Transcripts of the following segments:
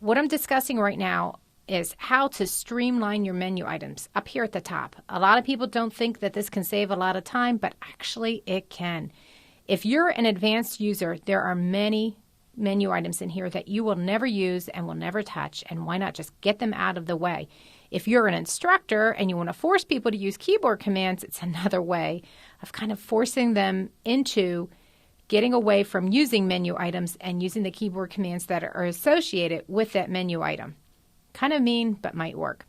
what I'm discussing right now is how to streamline your menu items up here at the top. A lot of people don't think that this can save a lot of time, but actually it can. If you're an advanced user, there are many menu items in here that you will never use and will never touch, and why not just get them out of the way? If you're an instructor and you want to force people to use keyboard commands, it's another way of kind of forcing them into getting away from using menu items and using the keyboard commands that are associated with that menu item. Kind of mean, but might work.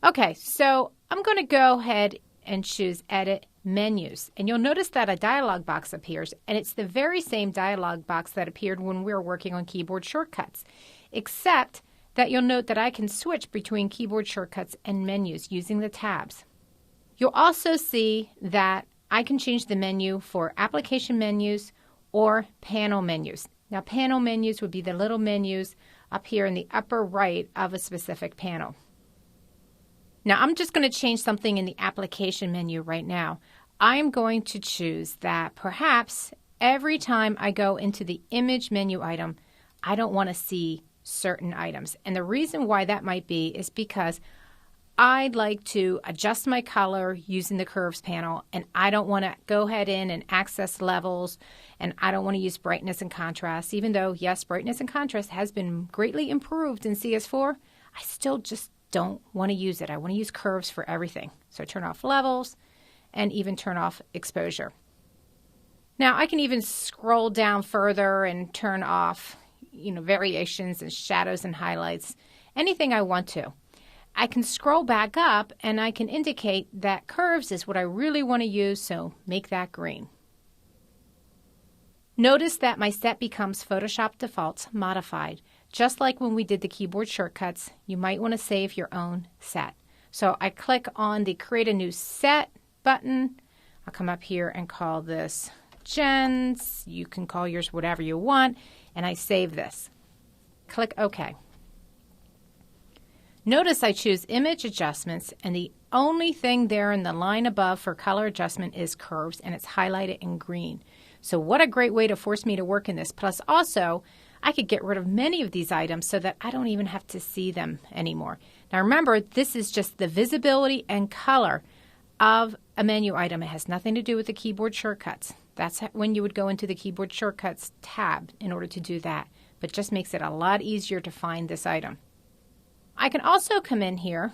Okay, so I'm going to go ahead and choose Edit Menus. And you'll notice that a dialog box appears, and it's the very same dialog box that appeared when we were working on keyboard shortcuts, except that you'll note that I can switch between keyboard shortcuts and menus using the tabs. You'll also see that I can change the menu for application menus or panel menus. Now, panel menus would be the little menus up here in the upper right of a specific panel. Now, I'm just going to change something in the application menu right now. I'm going to choose that perhaps every time I go into the image menu item, I don't want to see certain items. And the reason why that might be is because I'd like to adjust my color using the curves panel, and I don't want to go ahead in and access levels, and I don't want to use brightness and contrast. Even though, yes, brightness and contrast has been greatly improved in CS4, I still just don't want to use it. I want to use curves for everything. So turn off levels and even turn off exposure. Now I can even scroll down further and turn off, variations and shadows and highlights, anything I want to. I can scroll back up and I can indicate that curves is what I really want to use, so make that green. Notice that my set becomes Photoshop Defaults Modified. Just like when we did the keyboard shortcuts, you might want to save your own set. So I click on the Create a New Set button. I'll come up here and call this Jen's. You can call yours whatever you want, and I save this. Click OK. Notice I choose Image Adjustments, and the only thing there in the line above for color adjustment is curves, and it's highlighted in green. So what a great way to force me to work in this. Plus also, I could get rid of many of these items so that I don't even have to see them anymore. Now remember, this is just the visibility and color of a menu item. It has nothing to do with the keyboard shortcuts. That's when you would go into the keyboard shortcuts tab in order to do that. But just makes it a lot easier to find this item. I can also come in here,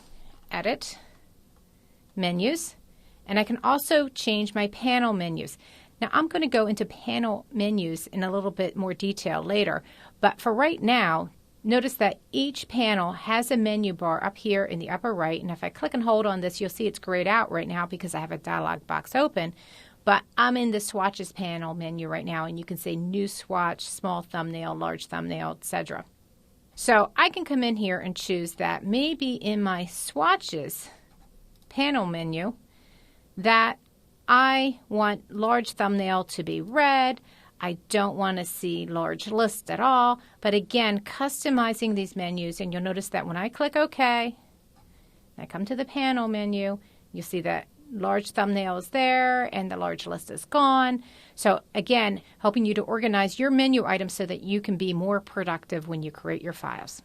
Edit, Menus, and I can also change my panel menus. Now I'm going to go into panel menus in a little bit more detail later, but for right now, notice that each panel has a menu bar up here in the upper right, and if I click and hold on this, you'll see it's grayed out right now because I have a dialog box open, but I'm in the swatches panel menu right now, and you can say new swatch, small thumbnail, large thumbnail, etc. So I can come in here and choose that maybe in my swatches panel menu that I want large thumbnail to be red. I don't want to see large list at all. But again, customizing these menus, and you'll notice that when I click OK, I come to the panel menu, you'll see that large thumbnail is there and the large list is gone. So again, helping you to organize your menu items so that you can be more productive when you create your files.